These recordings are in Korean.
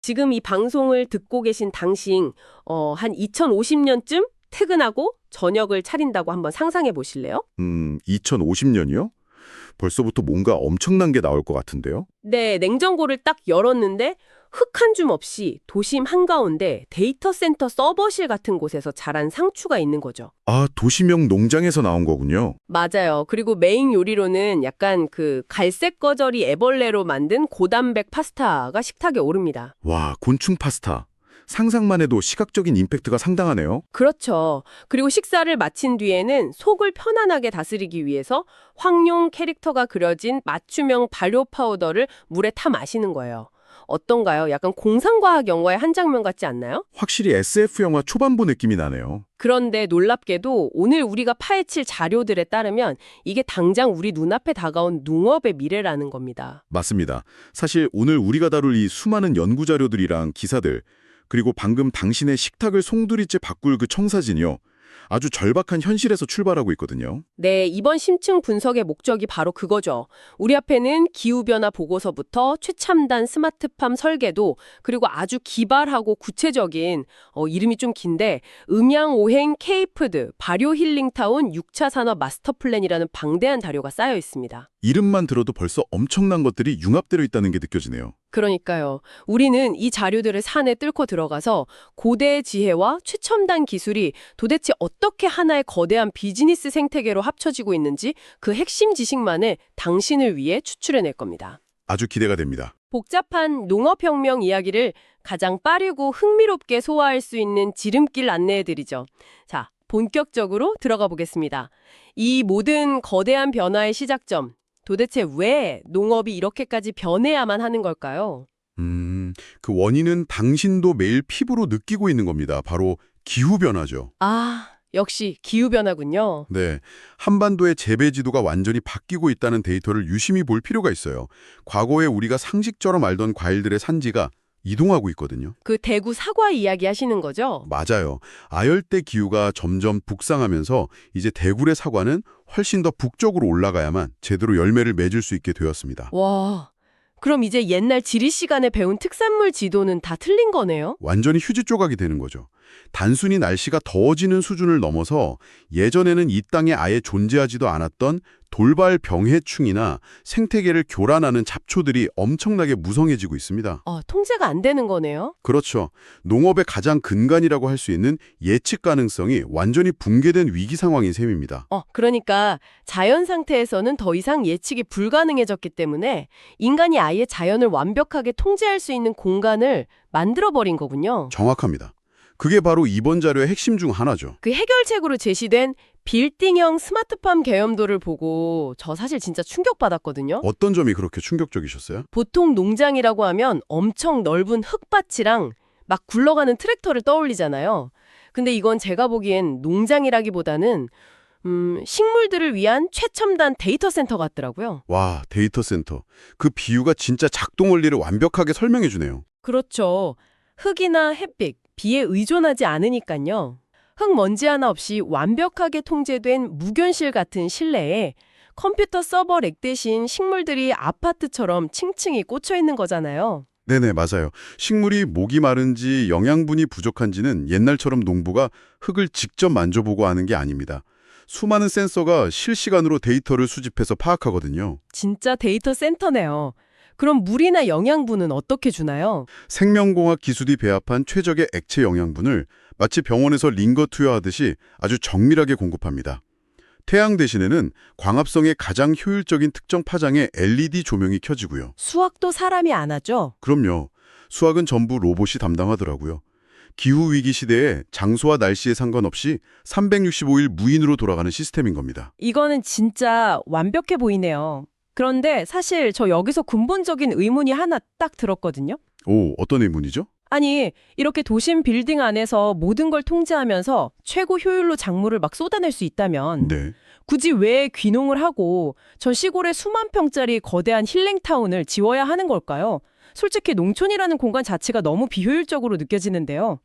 지금 이 방송을 듣고 계신 당신, 한 2050년쯤 퇴근하고 저녁을 차린다고 한번 상상해 보실래요? 2050년이요? 벌써부터 뭔가 엄청난 게 나올 것 같은데요? 네, 냉장고를 딱 열었는데 흙 한 줌 없이 도심 한가운데 데이터 센터 서버실 같은 곳에서 자란 상추가 있는 거죠. 아, 도시명 농장에서 나온 거군요. 맞아요. 그리고 메인 요리로는 약간 그 갈색 거저리 애벌레로 만든 고단백 파스타가 식탁에 오릅니다. 와, 곤충 파스타. 상상만 해도 시각적인 임팩트가 상당하네요. 그렇죠. 그리고 식사를 마친 뒤에는 속을 편안하게 다스리기 위해서 황룡 캐릭터가 그려진 맞춤형 발효 파우더를 물에 타 마시는 거예요. 어떤가요? 약간 공상과학 영화의 한 장면 같지 않나요? 확실히 SF 영화 초반부 느낌이 나네요. 그런데 놀랍게도 오늘 우리가 파헤칠 자료들에 따르면 이게 당장 우리 눈앞에 다가온 농업의 미래라는 겁니다. 맞습니다. 사실 오늘 우리가 다룰 이 수많은 연구 자료들이랑 기사들, 그리고 방금 당신의 식탁을 송두리째 바꿀 그 청사진이요. 아주 절박한 현실에서 출발하고 있거든요. 네, 이번 심층 분석의 목적이 바로 그거죠. 우리 앞에는 기후변화 보고서부터 최첨단 스마트팜 설계도, 그리고 아주 기발하고 구체적인, 이름이 좀 긴데, 음양오행 K푸드, 발효 힐링타운 6차 산업 마스터 플랜이라는 방대한 자료가 쌓여 있습니다. 이름만 들어도 벌써 엄청난 것들이 융합되어 있다는 게 느껴지네요. 그러니까요. 우리는 이 자료들을 산에 뚫고 들어가서 고대의 지혜와 최첨단 기술이 도대체 어떻게 하나의 거대한 비즈니스 생태계로 합쳐지고 있는지 그 핵심 지식만을 당신을 위해 추출해낼 겁니다. 아주 기대가 됩니다. 복잡한 농업혁명 이야기를 가장 빠르고 흥미롭게 소화할 수 있는 지름길 안내해드리죠. 자, 본격적으로 들어가 보겠습니다. 이 모든 거대한 변화의 시작점, 도대체 왜 농업이 이렇게까지 변해야만 하는 걸까요? 그 원인은 당신도 매일 피부로 느끼고 있는 겁니다. 바로 기후변화죠. 아, 역시 기후변화군요. 네, 한반도의 재배 지도가 완전히 바뀌고 있다는 데이터를 유심히 볼 필요가 있어요. 과거에 우리가 상식처럼 알던 과일들의 산지가 이동하고 있거든요. 그 대구 사과 이야기 하시는 거죠? 맞아요. 아열대 기후가 점점 북상하면서 이제 대구의 사과는 훨씬 더 북쪽으로 올라가야만 제대로 열매를 맺을 수 있게 되었습니다. 와, 그럼 이제 옛날 지리 시간에 배운 특산물 지도는 다 틀린 거네요? 완전히 휴지 조각이 되는 거죠. 단순히 날씨가 더워지는 수준을 넘어서 예전에는 이 땅에 아예 존재하지도 않았던 돌발 병해충이나 생태계를 교란하는 잡초들이 엄청나게 무성해지고 있습니다. 통제가 안 되는 거네요? 그렇죠. 농업의 가장 근간이라고 할 수 있는 예측 가능성이 완전히 붕괴된 위기 상황인 셈입니다. 그러니까 자연 상태에서는 더 이상 예측이 불가능해졌기 때문에 인간이 아예 자연을 완벽하게 통제할 수 있는 공간을 만들어버린 거군요. 정확합니다. 그게 바로 이번 자료의 핵심 중 하나죠. 그 해결책으로 제시된 빌딩형 스마트팜 계엄도를 보고 저 사실 진짜 충격받았거든요. 어떤 점이 그렇게 충격적이셨어요? 보통 농장이라고 하면 엄청 넓은 흙밭이랑 막 굴러가는 트랙터를 떠올리잖아요. 근데 이건 제가 보기엔 농장이라기보다는 식물들을 위한 최첨단 데이터 센터 같더라고요. 와, 데이터 센터. 그 비유가 진짜 작동 원리를 완벽하게 설명해 주네요. 그렇죠. 흙이나 햇빛, 비에 의존하지 않으니까요. 흙먼지 하나 없이 완벽하게 통제된 무견실 같은 실내에 컴퓨터 서버 렉 대신 식물들이 아파트처럼 층층이 꽂혀 있는 거잖아요. 네네, 맞아요. 식물이 목이 마른지 영양분이 부족한지는 옛날처럼 농부가 흙을 직접 만져보고 하는 게 아닙니다. 수많은 센서가 실시간으로 데이터를 수집해서 파악하거든요. 진짜 데이터 센터네요. 그럼 물이나 영양분은 어떻게 주나요? 생명공학 기술이 배합한 최적의 액체 영양분을 마치 병원에서 링거 투여하듯이 아주 정밀하게 공급합니다. 태양 대신에는 광합성의 가장 효율적인 특정 파장의 LED 조명이 켜지고요. 수학도 사람이 안 하죠? 그럼요. 수학은 전부 로봇이 담당하더라고요. 기후위기 시대에 장소와 날씨에 상관없이 365일 무인으로 돌아가는 시스템인 겁니다. 이거는 진짜 완벽해 보이네요. 그런데 사실 저 여기서 근본적인 의문이 하나 딱 들었거든요. 오, 어떤 의문이죠? 아니, 이렇게 도심 빌딩 안에서 모든 걸 통제하면서 최고 효율로 작물을 막 쏟아낼 수 있다면 네. 굳이 왜 귀농을 하고 저 시골의 수만 평짜리 거대한 힐링타운을 지어야 하는 걸까요? 솔직히 농촌이라는 공간 자체가 너무 비효율적으로 느껴지는데요.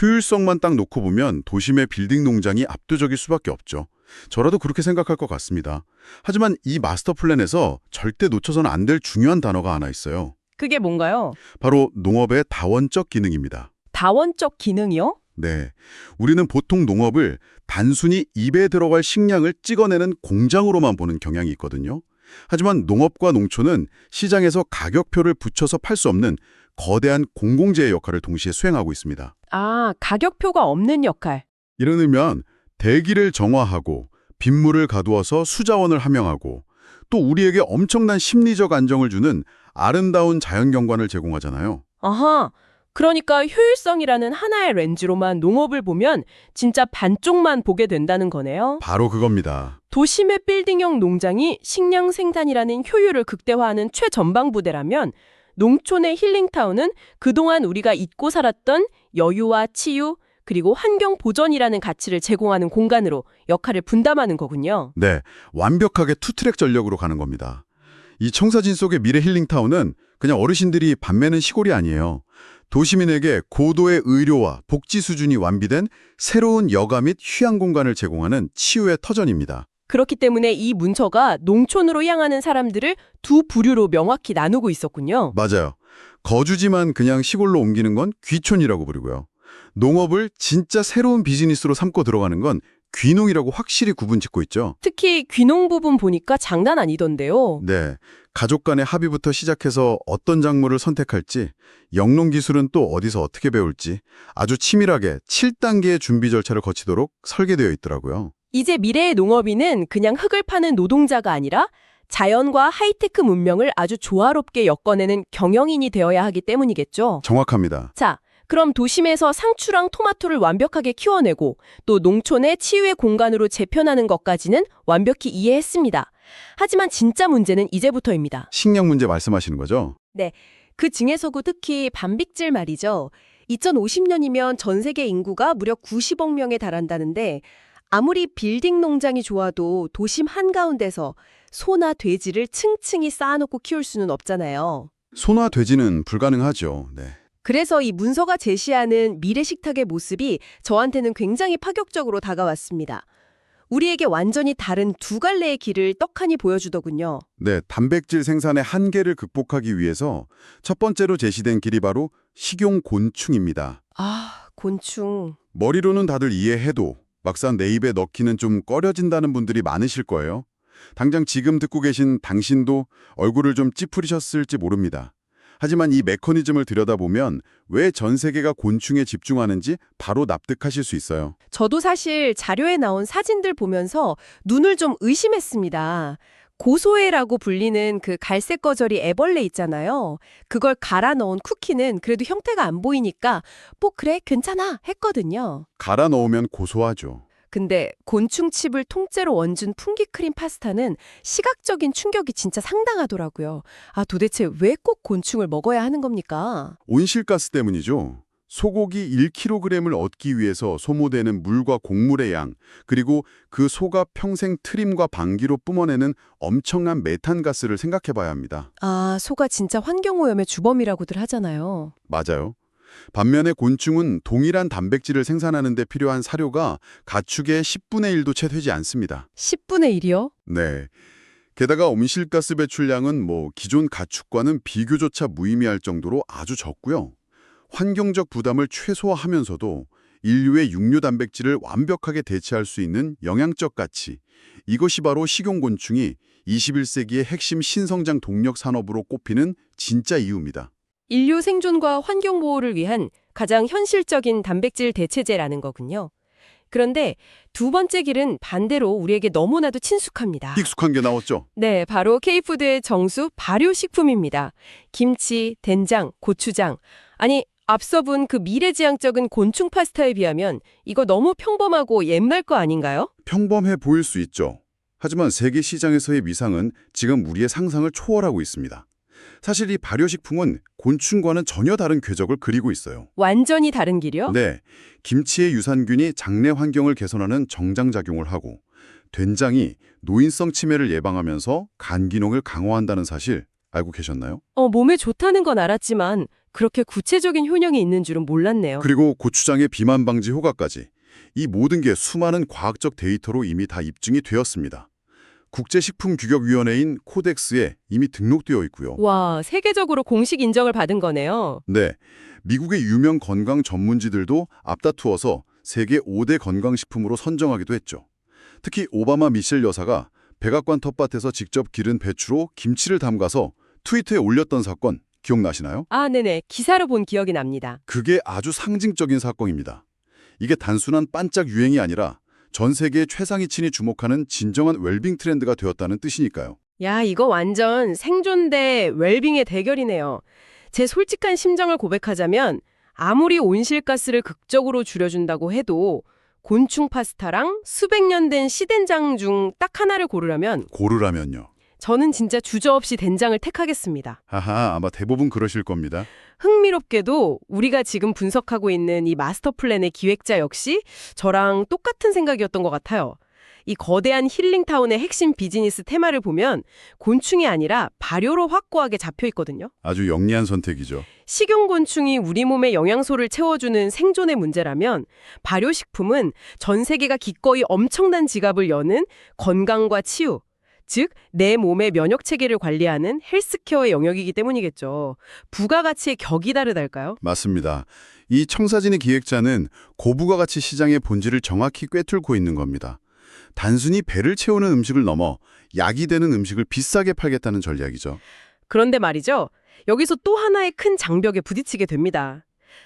효율성만 딱 놓고 보면 도심의 빌딩 농장이 압도적일 수밖에 없죠. 저라도 그렇게 생각할 것 같습니다. 하지만 이 마스터 플랜에서 절대 놓쳐서는 안 될 중요한 단어가 하나 있어요. 그게 뭔가요? 바로 농업의 다원적 기능입니다. 다원적 기능이요? 네. 우리는 보통 농업을 단순히 입에 들어갈 식량을 찍어내는 공장으로만 보는 경향이 있거든요. 하지만 농업과 농촌은 시장에서 가격표를 붙여서 팔 수 없는 거대한 공공재의 역할을 동시에 수행하고 있습니다. 아, 가격표가 없는 역할. 이르면 대기를 정화하고 빗물을 가두어서 수자원을 함양하고 또 우리에게 엄청난 심리적 안정을 주는 아름다운 자연경관을 제공하잖아요. 아하, 그러니까 효율성이라는 하나의 렌즈로만 농업을 보면 진짜 반쪽만 보게 된다는 거네요. 바로 그겁니다. 도심의 빌딩형 농장이 식량 생산이라는 효율을 극대화하는 최전방부대라면 농촌의 힐링타운은 그동안 우리가 잊고 살았던 여유와 치유, 그리고 환경 보전이라는 가치를 제공하는 공간으로 역할을 분담하는 거군요. 네, 완벽하게 투트랙 전력으로 가는 겁니다. 이 청사진 속의 미래 힐링타운은 그냥 어르신들이 밤매는 시골이 아니에요. 도시민에게 고도의 의료와 복지 수준이 완비된 새로운 여가 및 휴양 공간을 제공하는 치유의 터전입니다. 그렇기 때문에 이 문서가 농촌으로 향하는 사람들을 두 부류로 명확히 나누고 있었군요. 맞아요. 거주지만 그냥 시골로 옮기는 건 귀촌이라고 부르고요. 농업을 진짜 새로운 비즈니스로 삼고 들어가는 건 귀농이라고 확실히 구분짓고 있죠. 특히 귀농 부분 보니까 장난 아니던데요. 네, 가족 간의 합의부터 시작해서 어떤 작물을 선택할지, 영농 기술은 또 어디서 어떻게 배울지 아주 치밀하게 7단계의 준비 절차를 거치도록 설계되어 있더라고요. 이제 미래의 농업인은 그냥 흙을 파는 노동자가 아니라 자연과 하이테크 문명을 아주 조화롭게 엮어내는 경영인이 되어야 하기 때문이겠죠. 정확합니다. 자, 그럼 도심에서 상추랑 토마토를 완벽하게 키워내고 또 농촌의 치유의 공간으로 재편하는 것까지는 완벽히 이해했습니다. 하지만 진짜 문제는 이제부터입니다. 식량 문제 말씀하시는 거죠? 그 중에서도 특히 반빅질 말이죠. 2050년이면 전 세계 인구가 무려 90억 명에 달한다는데 아무리 빌딩 농장이 좋아도 도심 한가운데서 소나 돼지를 층층이 쌓아놓고 키울 수는 없잖아요. 소나 돼지는 불가능하죠. 네. 그래서 이 문서가 제시하는 미래 식탁의 모습이 저한테는 굉장히 파격적으로 다가왔습니다. 우리에게 완전히 다른 두 갈래의 길을 떡하니 보여주더군요. 네, 단백질 생산의 한계를 극복하기 위해서 첫 번째로 제시된 길이 바로 식용곤충입니다. 아, 곤충. 머리로는 다들 이해해도 막상 내 입에 넣기는 좀 꺼려진다는 분들이 많으실 거예요. 당장 지금 듣고 계신 당신도 얼굴을 좀 찌푸리셨을지 모릅니다. 하지만 이 메커니즘을 들여다보면 왜 전 세계가 곤충에 집중하는지 바로 납득하실 수 있어요. 저도 사실 자료에 나온 사진들 보면서 눈을 좀 의심했습니다. 고소해라고 불리는 그 갈색 거저리 애벌레 있잖아요. 그걸 갈아 넣은 쿠키는 그래도 형태가 안 보이니까 뭐 그래 괜찮아 했거든요. 갈아 넣으면 고소하죠. 근데 곤충칩을 통째로 얹은 풍기크림 파스타는 시각적인 충격이 진짜 상당하더라고요. 아, 도대체 왜 꼭 곤충을 먹어야 하는 겁니까? 온실가스 때문이죠. 소고기 1kg을 얻기 위해서 소모되는 물과 곡물의 양, 그리고 그 소가 평생 트림과 방귀로 뿜어내는 엄청난 메탄가스를 생각해 봐야 합니다. 아, 소가 진짜 환경오염의 주범이라고들 하잖아요. 맞아요. 반면에 곤충은 동일한 단백질을 생산하는 데 필요한 사료가 가축의 10분의 1도 채 되지 않습니다. 10분의 1이요? 네. 게다가 온실가스 배출량은 기존 가축과는 비교조차 무의미할 정도로 아주 적고요. 환경적 부담을 최소화하면서도 인류의 육류 단백질을 완벽하게 대체할 수 있는 영양적 가치, 이것이 바로 식용곤충이 21세기의 핵심 신성장 동력 산업으로 꼽히는 진짜 이유입니다. 인류 생존과 환경 보호를 위한 가장 현실적인 단백질 대체제라는 거군요. 그런데 두 번째 길은 반대로 우리에게 너무나도 친숙합니다. 익숙한 게 나왔죠? 네, 바로 K푸드의 정수 발효식품입니다. 김치, 된장, 고추장. 아니, 앞서 본 그 미래지향적인 곤충 파스타에 비하면 이거 너무 평범하고 옛날 거 아닌가요? 평범해 보일 수 있죠. 하지만 세계 시장에서의 위상은 지금 우리의 상상을 초월하고 있습니다. 사실 이 발효식품은 곤충과는 전혀 다른 궤적을 그리고 있어요. 완전히 다른 길이요? 네, 김치의 유산균이 장내 환경을 개선하는 정장작용을 하고 된장이 노인성 치매를 예방하면서 간 기능을 강화한다는 사실 알고 계셨나요? 몸에 좋다는 건 알았지만 그렇게 구체적인 효능이 있는 줄은 몰랐네요. 그리고 고추장의 비만 방지 효과까지 이 모든 게 수많은 과학적 데이터로 이미 다 입증이 되었습니다. 국제식품규격위원회인 코덱스에 이미 등록되어 있고요. 와, 세계적으로 공식 인정을 받은 거네요. 네, 미국의 유명 건강 전문지들도 앞다투어서 세계 5대 건강식품으로 선정하기도 했죠. 특히 오바마 미셸 여사가 백악관 텃밭에서 직접 기른 배추로 김치를 담가서 트위터에 올렸던 사건 기억나시나요? 아, 네네. 기사로 본 기억이 납니다. 그게 아주 상징적인 사건입니다. 이게 단순한 반짝 유행이 아니라 전 세계의 최상위층이 주목하는 진정한 웰빙 트렌드가 되었다는 뜻이니까요. 야, 이거 완전 생존 대 웰빙의 대결이네요. 제 솔직한 심정을 고백하자면 아무리 온실가스를 극적으로 줄여준다고 해도 곤충 파스타랑 수백 년 된 씨된장 중 딱 하나를 고르라면요. 저는 진짜 주저없이 된장을 택하겠습니다. 하하, 아마 대부분 그러실 겁니다. 흥미롭게도 우리가 지금 분석하고 있는 이 마스터 플랜의 기획자 역시 저랑 똑같은 생각이었던 것 같아요. 이 거대한 힐링타운의 핵심 비즈니스 테마를 보면 곤충이 아니라 발효로 확고하게 잡혀 있거든요. 아주 영리한 선택이죠. 식용곤충이 우리 몸에 영양소를 채워주는 생존의 문제라면 발효식품은 전 세계가 기꺼이 엄청난 지갑을 여는 건강과 치유, 즉 내 몸의 면역체계를 관리하는 헬스케어의 영역이기 때문이겠죠. 부가가치의 격이 다르달까요? 맞습니다. 이 청사진의 기획자는 고부가가치 시장의 본질을 정확히 꿰뚫고 있는 겁니다. 단순히 배를 채우는 음식을 넘어 약이 되는 음식을 비싸게 팔겠다는 전략이죠. 그런데 말이죠. 여기서 또 하나의 큰 장벽에 부딪히게 됩니다.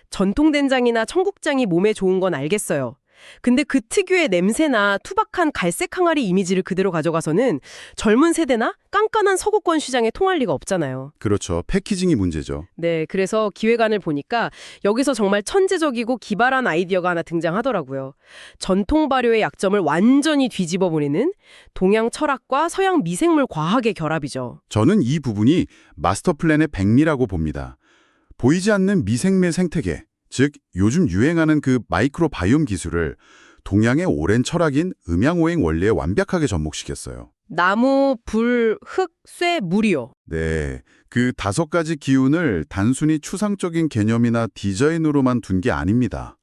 전통 된장이나 청국장이 몸에 좋은 건 알겠어요. 근데 그 특유의 냄새나 투박한 갈색 항아리 이미지를 그대로 가져가서는 젊은 세대나 깐깐한 서구권 시장에 통할 리가 없잖아요. 그렇죠. 패키징이 문제죠. 네, 그래서 기획안을 보니까 여기서 정말 천재적이고 기발한 아이디어가 하나 등장하더라고요. 전통 발효의 약점을 완전히 뒤집어 버리는 동양 철학과 서양 미생물 과학의 결합이죠. 저는 이 부분이 마스터 플랜의 백미라고 봅니다. 보이지 않는 미생물 생태계, 즉 요즘 유행하는 그 마이크로바이옴 기술을 동양의 오랜 철학인 음양오행 원리에 완벽하게 접목시켰어요. 나무, 불, 흙, 쇠, 물이요. 네, 그 5가지 기운을 단순히 추상적인 개념이나 디자인으로만 둔 게 아닙니다.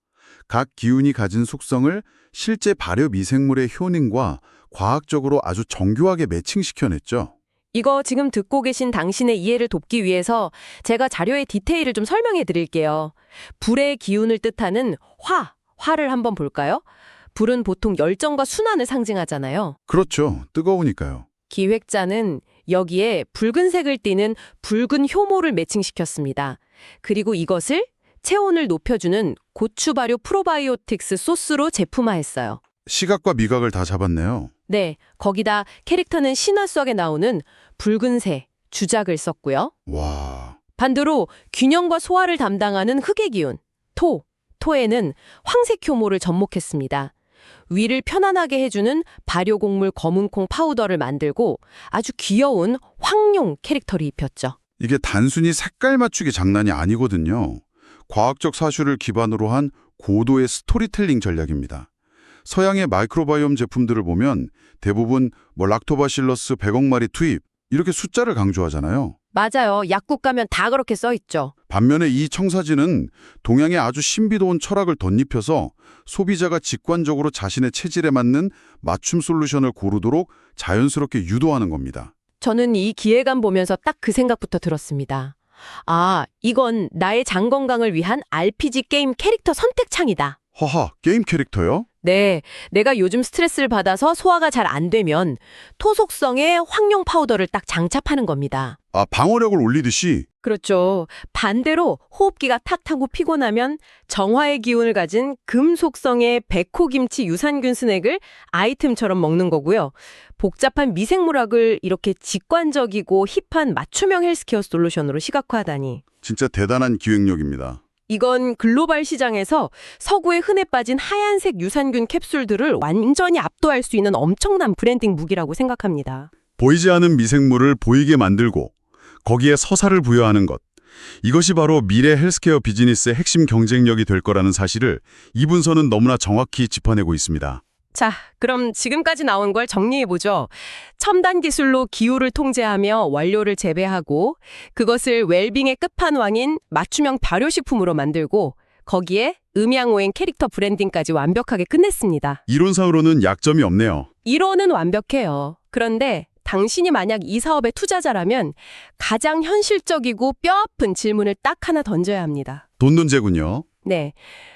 각 기운이 가진 속성을 실제 발효 미생물의 효능과 과학적으로 아주 정교하게 매칭시켜냈죠. 이거 지금 듣고 계신 당신의 이해를 돕기 위해서 제가 자료의 디테일을 좀 설명해 드릴게요. 불의 기운을 뜻하는 화를 한번 볼까요? 불은 보통 열정과 순환을 상징하잖아요. 그렇죠. 뜨거우니까요. 기획자는 여기에 붉은색을 띠는 붉은 효모를 매칭시켰습니다. 그리고 이것을 체온을 높여주는 고추 발효 프로바이오틱스 소스로 제품화했어요. 시각과 미각을 다 잡았네요. 네, 거기다 캐릭터는 신화 속에 나오는 붉은새, 주작을 썼고요. 와, 반대로 균형과 소화를 담당하는 흙의 기운, 토에는 황색 효모를 접목했습니다. 위를 편안하게 해주는 발효곡물 검은콩 파우더를 만들고 아주 귀여운 황룡 캐릭터를 입혔죠. 이게 단순히 색깔 맞추기 장난이 아니거든요. 과학적 사실을 기반으로 한 고도의 스토리텔링 전략입니다. 서양의 마이크로바이옴 제품들을 보면 대부분 락토바실러스 100억 마리 투입 이렇게 숫자를 강조하잖아요. 맞아요. 약국 가면 다 그렇게 써있죠. 반면에 이 청사진은 동양의 아주 신비로운 철학을 덧입혀서 소비자가 직관적으로 자신의 체질에 맞는 맞춤 솔루션을 고르도록 자연스럽게 유도하는 겁니다. 저는 이 기획안 보면서 딱 그 생각부터 들었습니다. 아, 이건 나의 장 건강을 위한 RPG 게임 캐릭터 선택창이다. 허하, 게임 캐릭터요? 네, 내가 요즘 스트레스를 받아서 소화가 잘 안 되면 토속성의 황룡 파우더를 딱 장착하는 겁니다. 아, 방어력을 올리듯이? 그렇죠. 반대로 호흡기가 탁 타고 피곤하면 정화의 기운을 가진 금 속성의 백호김치 유산균 스낵을 아이템처럼 먹는 거고요. 복잡한 미생물학을 이렇게 직관적이고 힙한 맞춤형 헬스케어 솔루션으로 시각화하다니. 진짜 대단한 기획력입니다. 이건 글로벌 시장에서 서구에 흔해 빠진 하얀색 유산균 캡슐들을 완전히 압도할 수 있는 엄청난 브랜딩 무기라고 생각합니다. 보이지 않는 미생물을 보이게 만들고 거기에 서사를 부여하는 것. 이것이 바로 미래 헬스케어 비즈니스의 핵심 경쟁력이 될 거라는 사실을 이 문서는 너무나 정확히 짚어내고 있습니다. 자, 그럼 지금까지 나온 걸 정리해보죠. 첨단 기술로 기후를 통제하며 원료를 재배하고 그것을 웰빙의 끝판왕인 맞춤형 발효식품으로 만들고 거기에 음양오행 캐릭터 브랜딩까지 완벽하게 끝냈습니다. 이론상으로는 약점이 없네요. 이론은 완벽해요. 그런데 당신이 만약 이 사업의 투자자라면 가장 현실적이고 뼈아픈 질문을 딱 하나 던져야 합니다. 돈 문제군요. 네.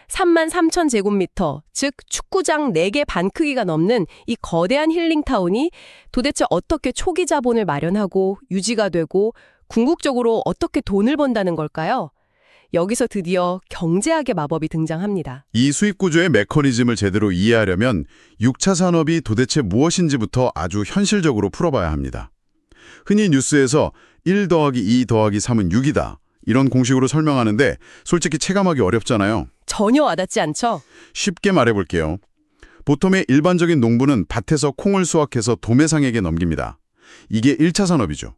33,000제곱미터, 즉 축구장 4개 반 크기가 넘는 이 거대한 힐링타운이 도대체 어떻게 초기 자본을 마련하고 유지가 되고 궁극적으로 어떻게 돈을 번다는 걸까요? 여기서 드디어 경제학의 마법이 등장합니다. 이 수익 구조의 메커니즘을 제대로 이해하려면 6차 산업이 도대체 무엇인지부터 아주 현실적으로 풀어봐야 합니다. 흔히 뉴스에서 1 더하기 2 더하기 3은 6이다. 이런 공식으로 설명하는데 솔직히 체감하기 어렵잖아요. 전혀 와닿지 않죠? 쉽게 말해볼게요. 보통의 일반적인 농부는 밭에서 콩을 수확해서 도매상에게 넘깁니다. 이게 1차 산업이죠.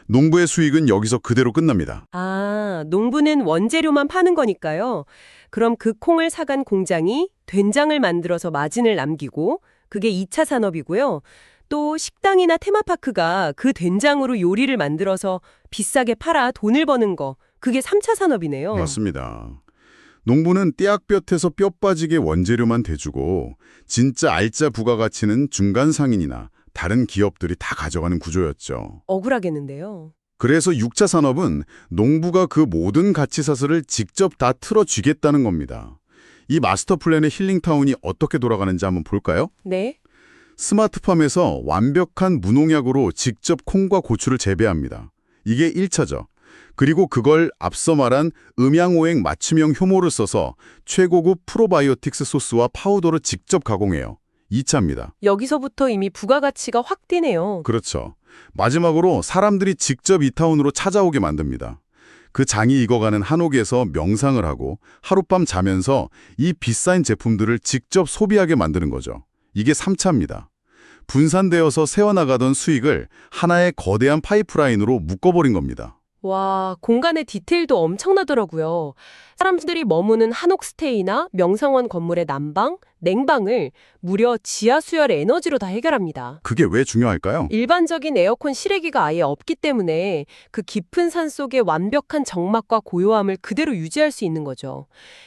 농부의 수익은 여기서 그대로 끝납니다. 아, 농부는 원재료만 파는 거니까요. 그럼 그 콩을 사간 공장이 된장을 만들어서 마진을 남기고 그게 2차 산업이고요. 또 식당이나 테마파크가 그 된장으로 요리를 만들어서 비싸게 팔아 돈을 버는 거, 그게 3차 산업이네요. 맞습니다. 농부는 떼약볕에서 뼈 빠지게 원재료만 대주고 진짜 알짜 부가가치는 중간 상인이나 다른 기업들이 다 가져가는 구조였죠. 억울하겠는데요. 그래서 6차 산업은 농부가 그 모든 가치 사슬을 직접 다 틀어쥐겠다는 겁니다. 이 마스터 플랜의 힐링타운이 어떻게 돌아가는지 한번 볼까요? 네. 스마트팜에서 완벽한 무농약으로 직접 콩과 고추를 재배합니다. 이게 1차죠. 그리고 그걸 앞서 말한 음양오행 맞춤형 효모를 써서 최고급 프로바이오틱스 소스와 파우더로 직접 가공해요. 2차입니다. 여기서부터 이미 부가가치가 확 뛰네요. 그렇죠. 마지막으로 사람들이 직접 이 타운으로 찾아오게 만듭니다. 그 장이 익어가는 한옥에서 명상을 하고 하룻밤 자면서 이 비싼 제품들을 직접 소비하게 만드는 거죠. 이게 3차입니다. 분산되어서 새어나가던 수익을 하나의 거대한 파이프라인으로 묶어버린 겁니다. 와, 공간의 디테일도 엄청나더라고요. 사람들이 머무는 한옥 스테이나 명상원 건물의 난방, 냉방을 무려 지하수열 에너지로 다 해결합니다. 그게 왜 중요할까요? 일반적인 에어컨 실외기가 아예 없기 때문에 그 깊은 산 속의 완벽한 정막과 고요함을 그대로 유지할 수 있는 거죠.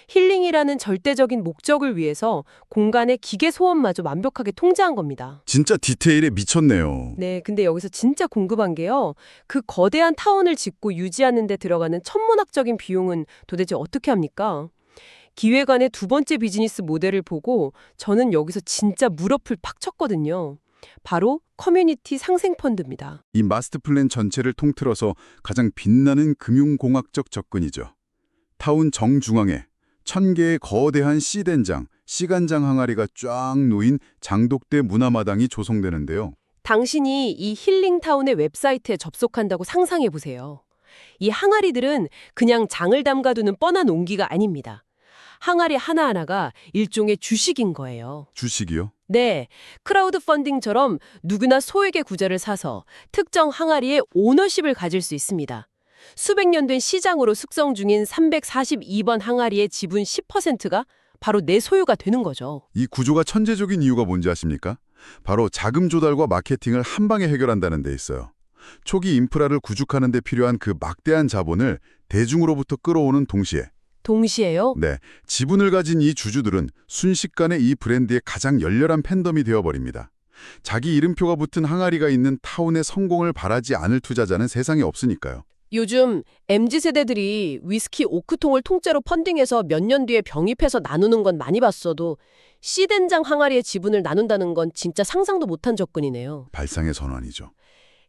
힐링이라는 절대적인 목적을 위해서 공간의 기계 소음마저 완벽하게 통제한 겁니다. 진짜 디테일에 미쳤네요. 네, 근데 여기서 진짜 궁금한 게요. 그 거대한 타운을 짓고 유지하는 데 들어가는 천문학적인 비용은 도대체 어떻게 합니까? 기획안의 두 번째 비즈니스 모델을 보고 저는 여기서 진짜 물어풀 팍 쳤거든요. 바로 커뮤니티 상생펀드입니다. 이 마스터 플랜 전체를 통틀어서 가장 빛나는 금융공학적 접근이죠. 타운 정중앙에 1000개의 거대한 씨된장, 씨간장 항아리가 쫙 놓인 장독대 문화마당이 조성되는데요. 당신이 이 힐링타운의 웹사이트에 접속한다고 상상해 보세요. 이 항아리들은 그냥 장을 담가두는 뻔한 옹기가 아닙니다. 항아리 하나하나가 일종의 주식인 거예요. 주식이요? 네, 크라우드 펀딩처럼 누구나 소액의 구절을 사서 특정 항아리의 오너십을 가질 수 있습니다. 수백 년 된 시장으로 숙성 중인 342번 항아리의 지분 10%가 바로 내 소유가 되는 거죠. 이 구조가 천재적인 이유가 뭔지 아십니까? 바로 자금 조달과 마케팅을 한 방에 해결한다는 데 있어요. 초기 인프라를 구축하는 데 필요한 그 막대한 자본을 대중으로부터 끌어오는 동시에요? 네, 지분을 가진 이 주주들은 순식간에 이 브랜드의 가장 열렬한 팬덤이 되어버립니다. 자기 이름표가 붙은 항아리가 있는 타운의 성공을 바라지 않을 투자자는 세상에 없으니까요. 요즘 MZ세대들이 위스키 오크통을 통째로 펀딩해서 몇 년 뒤에 병입해서 나누는 건 많이 봤어도 씨된장 항아리의 지분을 나눈다는 건 진짜 상상도 못한 접근이네요. 발상의 전환이죠.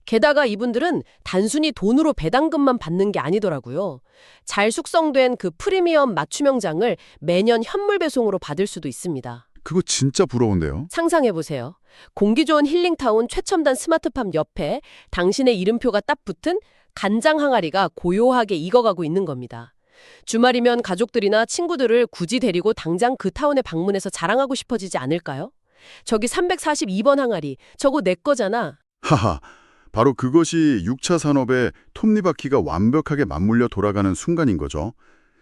게다가 이분들은 단순히 돈으로 배당금만 받는 게 아니더라고요. 잘 숙성된 그 프리미엄 맞춤형장을 매년 현물 배송으로 받을 수도 있습니다. 그거 진짜 부러운데요. 상상해보세요. 공기 좋은 힐링타운 최첨단 스마트팜 옆에 당신의 이름표가 딱 붙은 간장 항아리가 고요하게 익어가고 있는 겁니다. 주말이면 가족들이나 친구들을 굳이 데리고 당장 그 타운에 방문해서 자랑하고 싶어지지 않을까요? 저기 342번 항아리, 저거 내 거잖아. 하하, 바로 그것이 6차 산업의 톱니바퀴가 완벽하게 맞물려 돌아가는 순간인 거죠.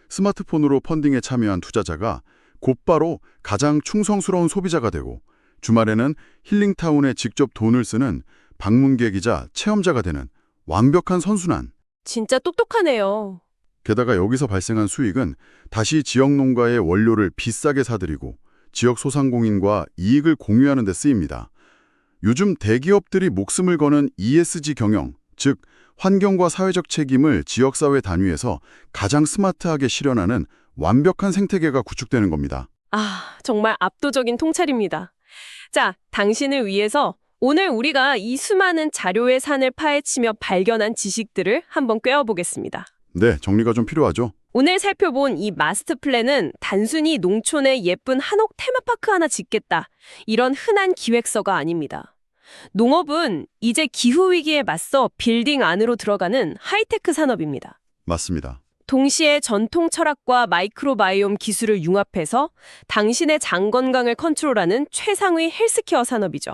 스마트폰으로 펀딩에 참여한 투자자가 곧바로 가장 충성스러운 소비자가 되고 주말에는 힐링타운에 직접 돈을 쓰는 방문객이자 체험자가 되는 완벽한 선순환. 진짜 똑똑하네요. 게다가 여기서 발생한 수익은 다시 지역 농가의 원료를 비싸게 사들이고 지역 소상공인과 이익을 공유하는 데 쓰입니다. 요즘 대기업들이 목숨을 거는 ESG 경영, 즉 환경과 사회적 책임을 지역사회 단위에서 가장 스마트하게 실현하는 완벽한 생태계가 구축되는 겁니다. 아, 정말 압도적인 통찰입니다. 자, 당신을 위해서 오늘 우리가 이 수많은 자료의 산을 파헤치며 발견한 지식들을 한번 꿰어보겠습니다. 네, 정리가 좀 필요하죠. 오늘 살펴본 이 마스터 플랜은 단순히 농촌에 예쁜 한옥 테마파크 하나 짓겠다, 이런 흔한 기획서가 아닙니다. 농업은 이제 기후위기에 맞서 빌딩 안으로 들어가는 하이테크 산업입니다. 맞습니다. 동시에 전통 철학과 마이크로바이옴 기술을 융합해서 당신의 장 건강을 컨트롤하는 최상위 헬스케어 산업이죠.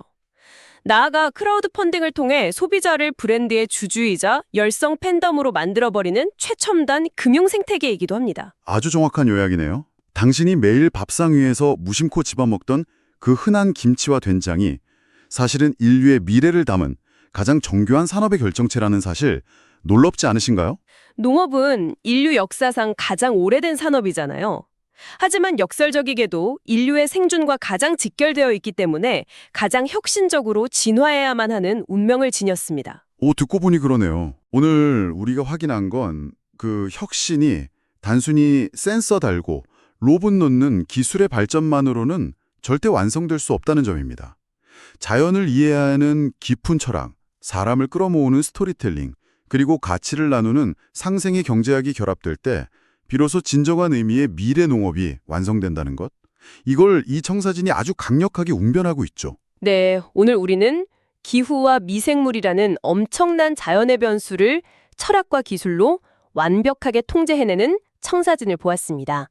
나아가 크라우드 펀딩을 통해 소비자를 브랜드의 주주이자 열성 팬덤으로 만들어버리는 최첨단 금융 생태계이기도 합니다. 아주 정확한 요약이네요. 당신이 매일 밥상 위에서 무심코 집어먹던 그 흔한 김치와 된장이 사실은 인류의 미래를 담은 가장 정교한 산업의 결정체라는 사실 놀랍지 않으신가요? 농업은 인류 역사상 가장 오래된 산업이잖아요. 하지만 역설적이게도 인류의 생존과 가장 직결되어 있기 때문에 가장 혁신적으로 진화해야만 하는 운명을 지녔습니다. 듣고 보니 그러네요. 오늘 우리가 확인한 건 그 혁신이 단순히 센서 달고 로봇 놓는 기술의 발전만으로는 절대 완성될 수 없다는 점입니다. 자연을 이해하는 깊은 철학, 사람을 끌어모으는 스토리텔링, 그리고 가치를 나누는 상생의 경제학이 결합될 때 비로소 진정한 의미의 미래 농업이 완성된다는 것. 이걸 이 청사진이 아주 강력하게 웅변하고 있죠. 네, 오늘 우리는 기후와 미생물이라는 엄청난 자연의 변수를 철학과 기술로 완벽하게 통제해내는 청사진을 보았습니다.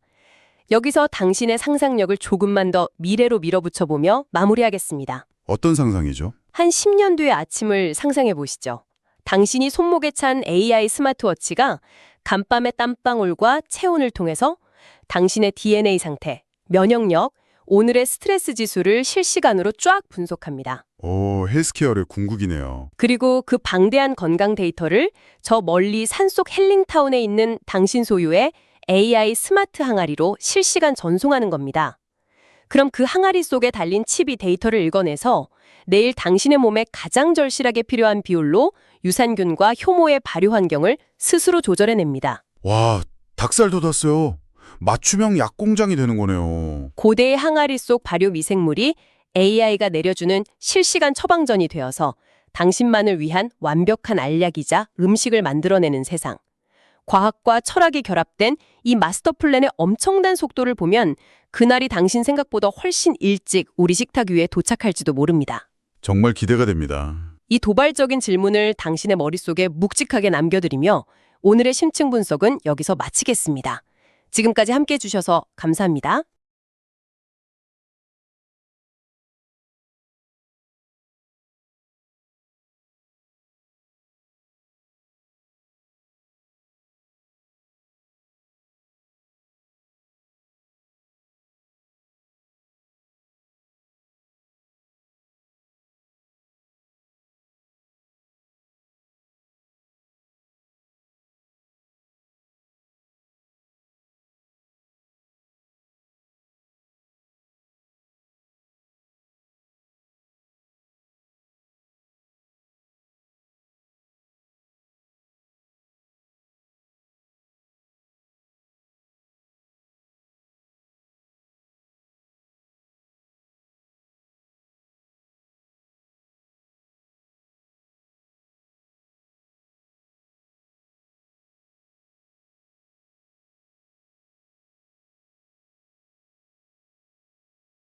여기서 당신의 상상력을 조금만 더 미래로 밀어붙여보며 마무리하겠습니다. 어떤 상상이죠? 한 10년 뒤의 아침을 상상해 보시죠. 당신이 손목에 찬 AI 스마트워치가 간밤의 땀방울과 체온을 통해서 당신의 DNA 상태, 면역력, 오늘의 스트레스 지수를 실시간으로 쫙 분석합니다. 헬스케어의 궁극이네요. 그리고 그 방대한 건강 데이터를 저 멀리 산속 헬링타운에 있는 당신 소유의 AI 스마트 항아리로 실시간 전송하는 겁니다. 그럼 그 항아리 속에 달린 칩이 데이터를 읽어내서 내일 당신의 몸에 가장 절실하게 필요한 비율로 유산균과 효모의 발효 환경을 스스로 조절해냅니다. 와, 닭살 돋았어요. 맞춤형 약 공장이 되는 거네요. 고대의 항아리 속 발효 미생물이 AI가 내려주는 실시간 처방전이 되어서 당신만을 위한 완벽한 알약이자 음식을 만들어내는 세상. 과학과 철학이 결합된 이 마스터 플랜의 엄청난 속도를 보면 그날이 당신 생각보다 훨씬 일찍 우리 식탁 위에 도착할지도 모릅니다. 정말 기대가 됩니다. 이 도발적인 질문을 당신의 머릿속에 묵직하게 남겨드리며 오늘의 심층 분석은 여기서 마치겠습니다. 지금까지 함께해 주셔서 감사합니다.